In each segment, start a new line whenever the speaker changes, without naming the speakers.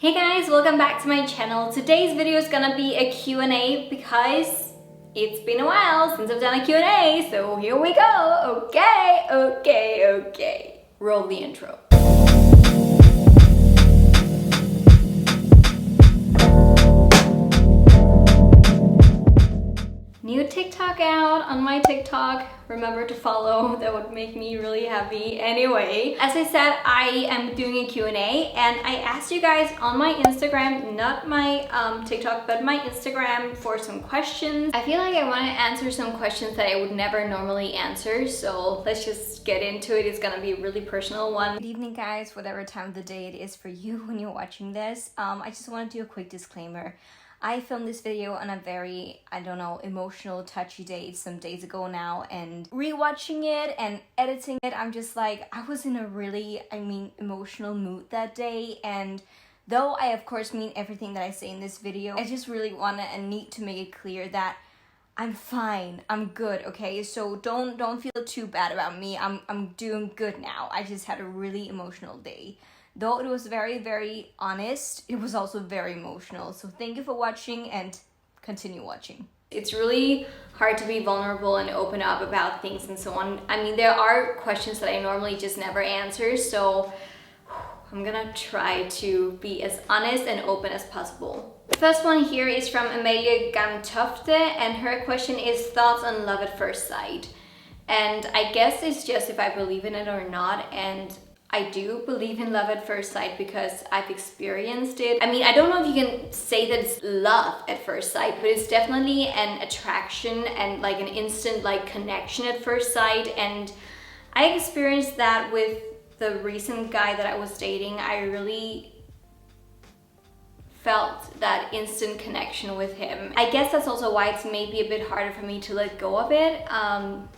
Hey guys, welcome back to my channel. Today's video is gonna be a Q&A because it's been a while since I've done a Q&A, so here we go. Okay. Roll the intro. New TikTok out on my TikTok. Remember to follow, that would make me really happy. Anyway, as I said, I am doing a Q&A and I asked you guys on my Instagram, not my TikTok, but my Instagram for some questions. I feel like I want to answer some questions that I would never normally answer, so let's just get into it. It's gonna be a really personal one. Good evening guys, whatever time of the day it is for you when you're watching this. I just want to do a quick disclaimer. I filmed this video on a very, emotional, touchy day some days ago now, and rewatching it and editing it, I'm just like, I was in a really, emotional mood that day, and though I of course mean everything that I say in this video, I just really want and need to make it clear that I'm fine, I'm good, okay? So don't feel too bad about me. I'm doing good now. I just had a really emotional day. Though it was very, very honest, it was also very emotional. So thank you for watching and continue watching. It's really hard to be vulnerable and open up about things and so on. There are questions that I normally just never answer, so I'm gonna try to be as honest and open as possible. The first one here is from Amilla Gantofte, and her question is thoughts on love at first sight. And I guess it's just if I believe in it or not, and I do believe in love at first sight because I've experienced it. I don't know if you can say that it's love at first sight, but it's definitely an attraction and like an instant connection at first sight. And I experienced that with the recent guy that I was dating. I really felt that instant connection with him. I guess that's also why it's maybe a bit harder for me to let go of it,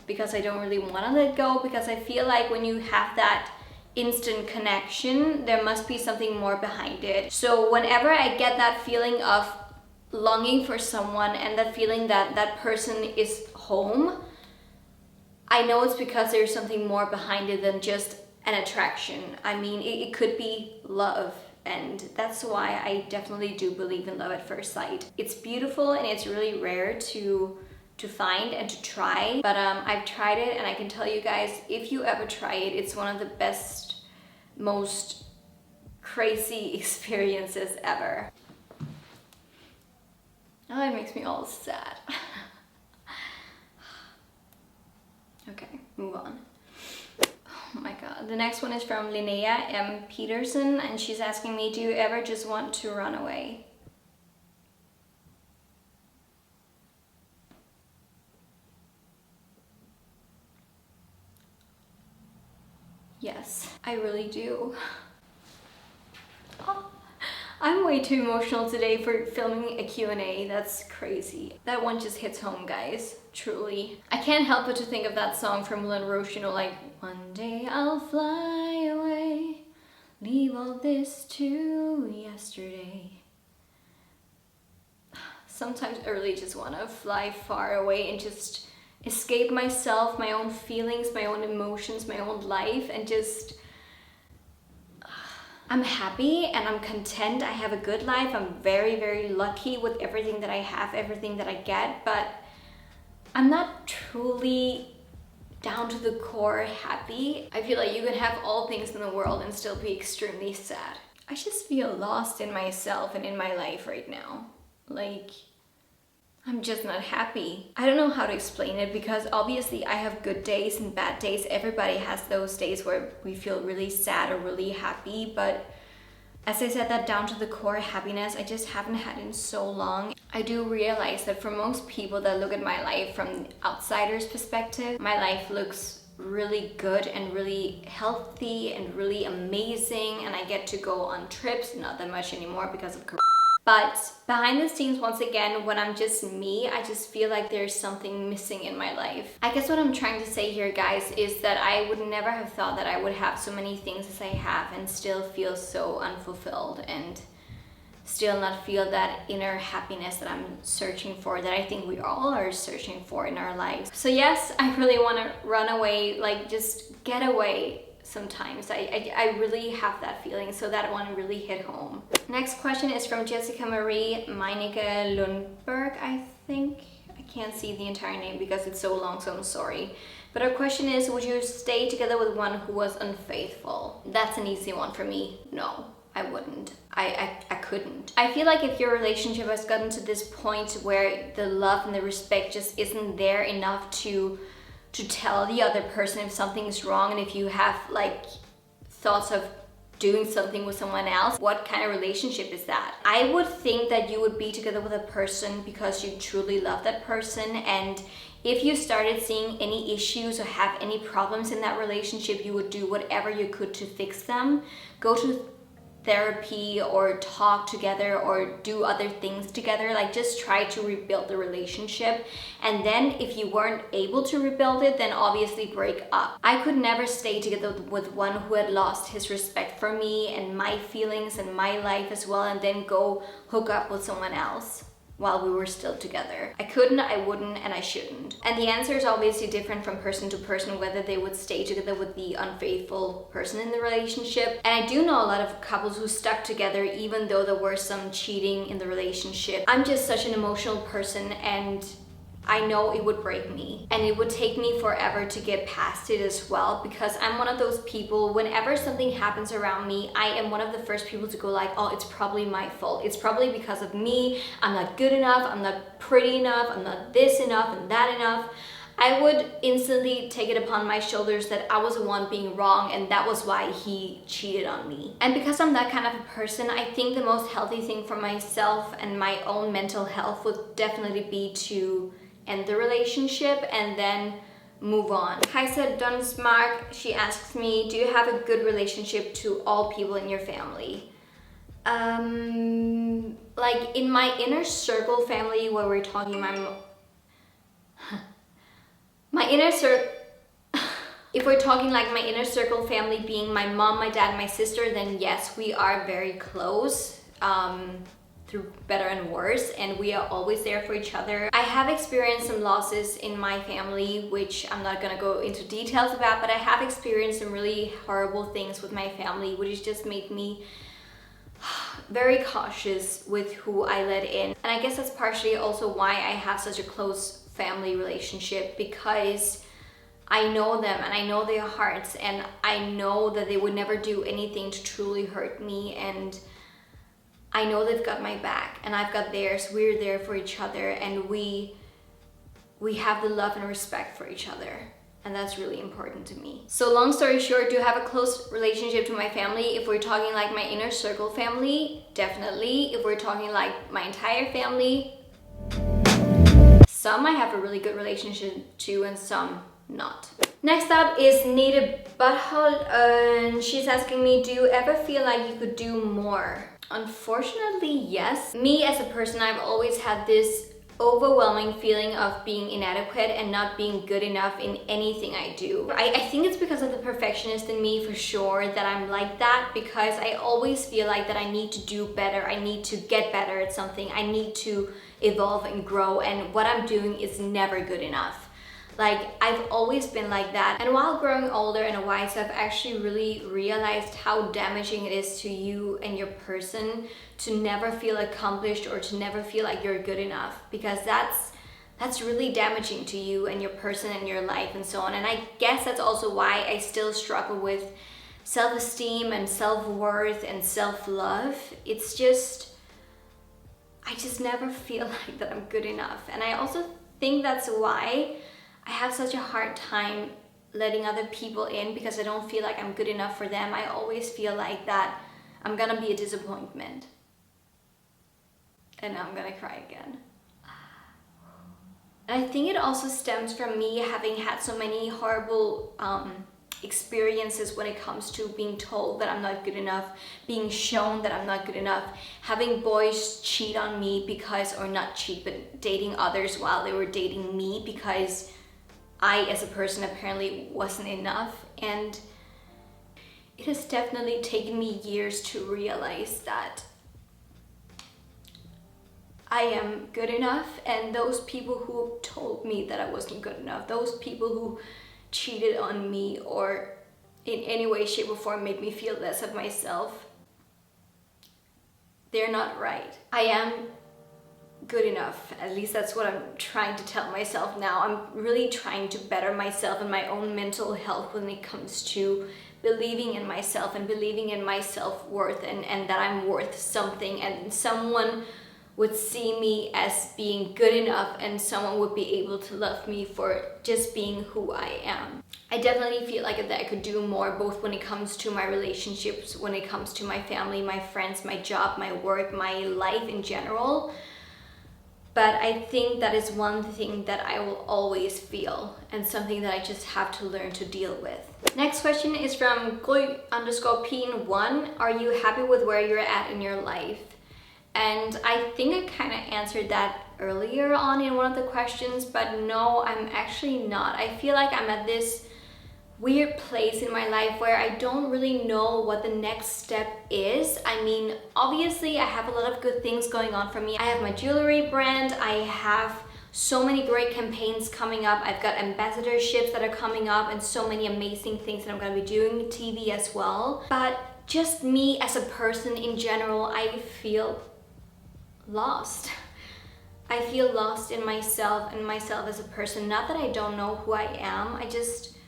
because I don't really want to let go, because I feel like when you have that instant connection, there must be something more behind it. So whenever I get that feeling of longing for someone and that feeling that that person is home, I know it's because there's something more behind it than just an attraction. It could be love, and that's why I definitely do believe in love at first sight. It's beautiful and it's really rare to find and to try, but I've tried it, and I can tell you guys, if you ever try it, it's one of the best, most crazy experiences ever. Oh, that makes me all sad. Okay, move on. Oh my god. The next one is from Linnea M. Peterson, and she's asking me, do you ever just want to run away? Yes, I really do. Oh, I'm way too emotional today for filming a Q&A. That's crazy. That one just hits home, guys. Truly. I can't help but to think of that song from Moulin Rouge, one day I'll fly away, leave all this to yesterday. Sometimes I really just want to fly far away and just escape myself, my own feelings, my own emotions, my own life, and just I'm happy and I'm content. I have a good life. I'm very, very lucky with everything that I have, everything that I get, but I'm not truly down to the core happy. I feel like you can have all things in the world and still be extremely sad. I just feel lost in myself and in my life right now. I'm just not happy. I don't know how to explain it, because obviously I have good days and bad days. Everybody has those days where we feel really sad or really happy, but as I said, that down to the core happiness, I just haven't had in so long. I do realize that for most people that look at my life from the outsider's perspective, my life looks really good and really healthy and really amazing, and I get to go on trips, not that much anymore because of Corona. But behind the scenes, once again, when I'm just me, I just feel like there's something missing in my life. I guess what I'm trying to say here, guys, is that I would never have thought that I would have so many things as I have and still feel so unfulfilled and still not feel that inner happiness that I'm searching for, that I think we all are searching for in our lives. So yes, I really want to run away, just get away sometimes. I really have that feeling, so that one really hit home. Next question is from Jessica Marie Meinecke Lundberg, I think. I can't see the entire name because it's so long, so I'm sorry. But her question is, would you stay together with one who was unfaithful? That's an easy one for me. No, I wouldn't. I couldn't. I feel like if your relationship has gotten to this point where the love and the respect just isn't there enough to tell the other person if something is wrong, and if you have like thoughts of doing something with someone else, what kind of relationship is that? I would think that you would be together with a person because you truly love that person, and if you started seeing any issues or have any problems in that relationship, you would do whatever you could to fix them. Go to therapy or talk together or do other things together. Like, just try to rebuild the relationship. And then if you weren't able to rebuild it, then obviously break up. I could never stay together with one who had lost his respect for me and my feelings and my life as well, and then go hook up with someone else while we were still together. I couldn't, I wouldn't, and I shouldn't. And the answer is obviously different from person to person, whether they would stay together with the unfaithful person in the relationship. And I do know a lot of couples who stuck together even though there were some cheating in the relationship. I'm just such an emotional person, and I know it would break me, and it would take me forever to get past it as well, because I'm one of those people, whenever something happens around me, I am one of the first people to go like, oh, it's probably my fault. It's probably because of me. I'm not good enough. I'm not pretty enough. I'm not this enough and that enough. I would instantly take it upon my shoulders that I was the one being wrong, and that was why he cheated on me. And because I'm that kind of a person, I think the most healthy thing for myself and my own mental health would definitely be to end the relationship and then move on. Kaiser Dunsmark, she asks me, do you have a good relationship to all people in your family? Like in my inner circle family, where we're talking my inner circle, if we're talking like my inner circle family being my mom, my dad, and my sister, then yes, we are very close. Through better and worse, and we are always there for each other. I have experienced some losses in my family, which I'm not gonna go into details about, but I have experienced some really horrible things with my family, which has just made me very cautious with who I let in. And I guess that's partially also why I have such a close family relationship, because I know them and I know their hearts, and I know that they would never do anything to truly hurt me, and I know they've got my back and I've got theirs. We're there for each other, and we have the love and respect for each other, and that's really important to me. So long story short, do I have a close relationship to my family? If we're talking like my inner circle family, definitely. If we're talking like my entire family, some I have a really good relationship to and some not. Next up is Nita Butthole, and she's asking me, do you ever feel like you could do more? Unfortunately, yes. Me as a person, I've always had this overwhelming feeling of being inadequate and not being good enough in anything I do. I think it's because of the perfectionist in me, for sure, that I'm like that, because I always feel like that I need to do better. I need to get better at something. I need to evolve and grow, and what I'm doing is never good enough. Like, I've always been like that. And while growing older and wiser, I've actually really realized how damaging it is to you and your person to never feel accomplished or to never feel like you're good enough, because that's really damaging to you and your person and your life and so on. And I guess that's also why I still struggle with self-esteem and self-worth and self-love. It's just, I just never feel like that I'm good enough. And I also think that's why I have such a hard time letting other people in, because I don't feel like I'm good enough for them. I always feel like that I'm gonna be a disappointment. And now I'm gonna cry again. And I think it also stems from me having had so many horrible experiences when it comes to being told that I'm not good enough, being shown that I'm not good enough, having boys cheat on me because, or not cheat, but dating others while they were dating me, because I as a person apparently wasn't enough. And it has definitely taken me years to realize that I am good enough, and those people who told me that I wasn't good enough, those people who cheated on me or in any way, shape or form make me feel less of myself, they're not right. I am good enough. At least that's what I'm trying to tell myself now. I'm really trying to better myself and my own mental health when it comes to believing in myself and believing in my self-worth, and that I'm worth something, and someone would see me as being good enough, and someone would be able to love me for just being who I am. I definitely feel like that I could do more, both when it comes to my relationships, when it comes to my family, my friends, my job, my work, my life in general. But I think that is one thing that I will always feel, and something that I just have to learn to deal with. Next question is from Gry_Peen1. Are you happy with where you're at in your life? And I think I kind of answered that earlier on in one of the questions, but no, I'm actually not. I feel like I'm at this weird place in my life where I don't really know what the next step is. I mean, obviously I have a lot of good things going on for me. I have my jewelry brand, I have so many great campaigns coming up, I've got ambassadorships that are coming up, and so many amazing things that I'm going to be doing, TV as well. But just me as a person in general, I feel lost. I feel lost in myself and myself as a person. Not that I don't know who I am, I just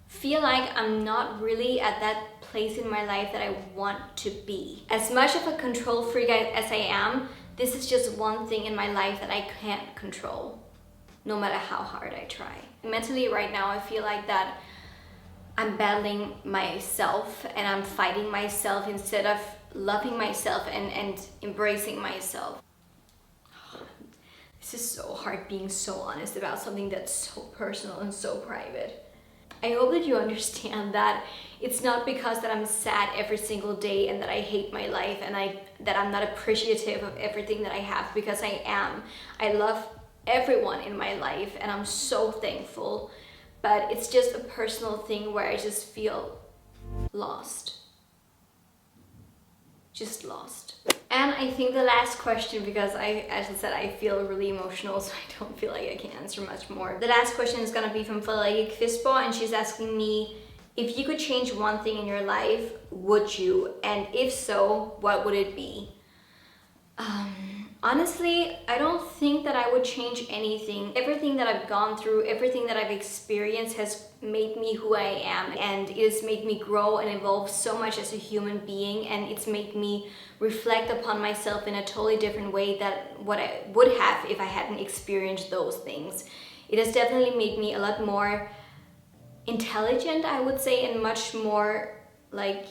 feel like I'm not really at that place in my life that I want to be. As much of a control freak as I am, this is just one thing in my life that I can't control, no matter how hard I try. Mentally right now, I feel like that I'm battling myself and I'm fighting myself instead of loving myself and embracing myself. This is so hard being so honest about something that's so personal and so private. I hope that you understand that it's not because that I'm sad every single day and that I hate my life and that I'm not appreciative of everything that I have, because I am. I love everyone in my life and I'm so thankful, but it's just a personal thing where I just feel lost. Just lost. And I think the last question, because as I said, I feel really emotional, so I don't feel like I can answer much more. The last question is gonna be from Frederikke, and she's asking me, if you could change one thing in your life, would you? And if so, what would it be? Honestly, I don't think that I would change anything. Everything that I've gone through, everything that I've experienced has made me who I am, and it has made me grow and evolve so much as a human being, and it's made me reflect upon myself in a totally different way than what I would have if I hadn't experienced those things. It has definitely made me a lot more intelligent, I would say, and much more like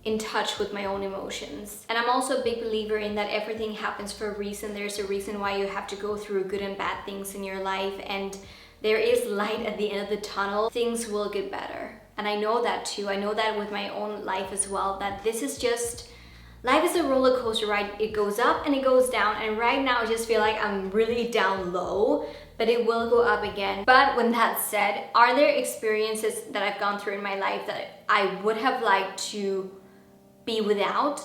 in touch with my own emotions. And I'm also a big believer in that everything happens for a reason. There's a reason why you have to go through good and bad things in your life, and there is light at the end of the tunnel. Things will get better. And I know that too. I know that with my own life as well, that this is just, life is a roller coaster ride. It goes up and it goes down, and right now I just feel like I'm really down low, but it will go up again. But when that's said, are there experiences that I've gone through in my life that I would have liked to be without?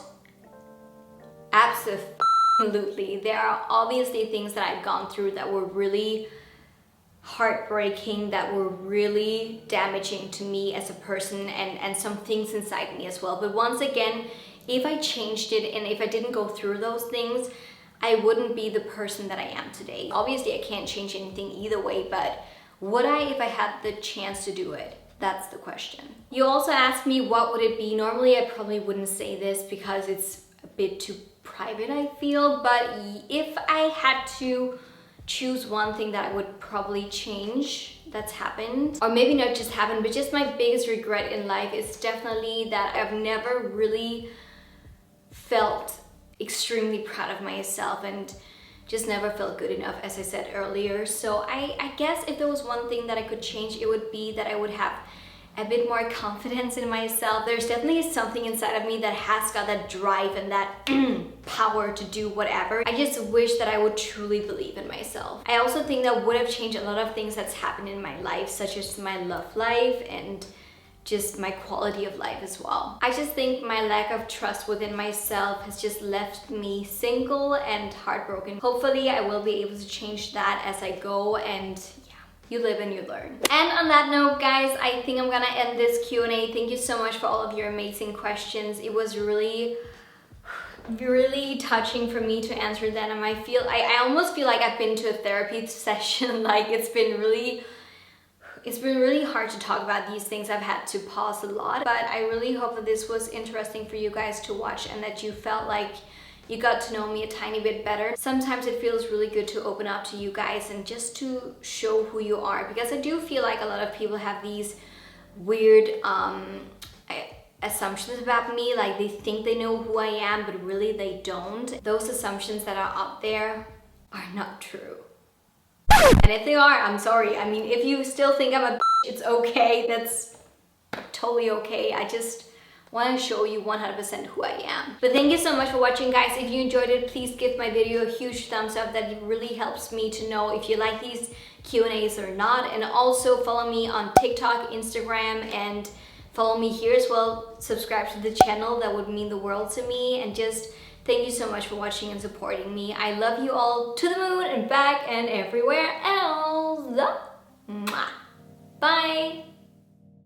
Absolutely. There are obviously things that I've gone through that were really heartbreaking, that were really damaging to me as a person, and some things inside me as well. But once again, if I changed it and if I didn't go through those things, I wouldn't be the person that I am today. Obviously, I can't change anything either way, but would I if I had the chance to do it? That's the question. You also asked me what would it be. Normally, I probably wouldn't say this because it's a bit too private, I feel, but if I had to choose one thing that I would probably change that's happened, or maybe not just happened, but just my biggest regret in life, is definitely that I've never really felt extremely proud of myself and just never felt good enough, as I said earlier. So I guess if there was one thing that I could change, it would be that I would have a bit more confidence in myself. There's definitely something inside of me that has got that drive and that power to do whatever. I just wish that I would truly believe in myself. I also think that would have changed a lot of things that's happened in my life, such as my love life and just my quality of life as well. I just think my lack of trust within myself has just left me single and heartbroken. Hopefully I will be able to change that as I go, and yeah. you live and you learn. And on that note, guys, I think I'm gonna end this Q&A. Thank you so much for all of your amazing questions. It was really touching for me to answer them, and I almost feel like I've been to a therapy session. Like it's been really hard to talk about these things. I've had to pause a lot, but I really hope that this was interesting for you guys to watch and that you felt like you got to know me a tiny bit better. Sometimes it feels really good to open up to you guys and just to show who you are, because I do feel like a lot of people have these weird assumptions about me, like they think they know who I am, but really they don't. Those assumptions that are out there are not true. And if they are, I'm sorry. I mean, if you still think I'm a bitch, it's okay. That's totally okay. I just want to show you 100% who I am. But thank you so much for watching, guys. If you enjoyed it, please give my video a huge thumbs up. That really helps me to know if you like these Q&As or not. And also follow me on TikTok, Instagram, and follow me here as well. Subscribe to the channel. That would mean the world to me. And just thank you so much for watching and supporting me. I love you all to the moon and back and everywhere else. Mwah. Bye.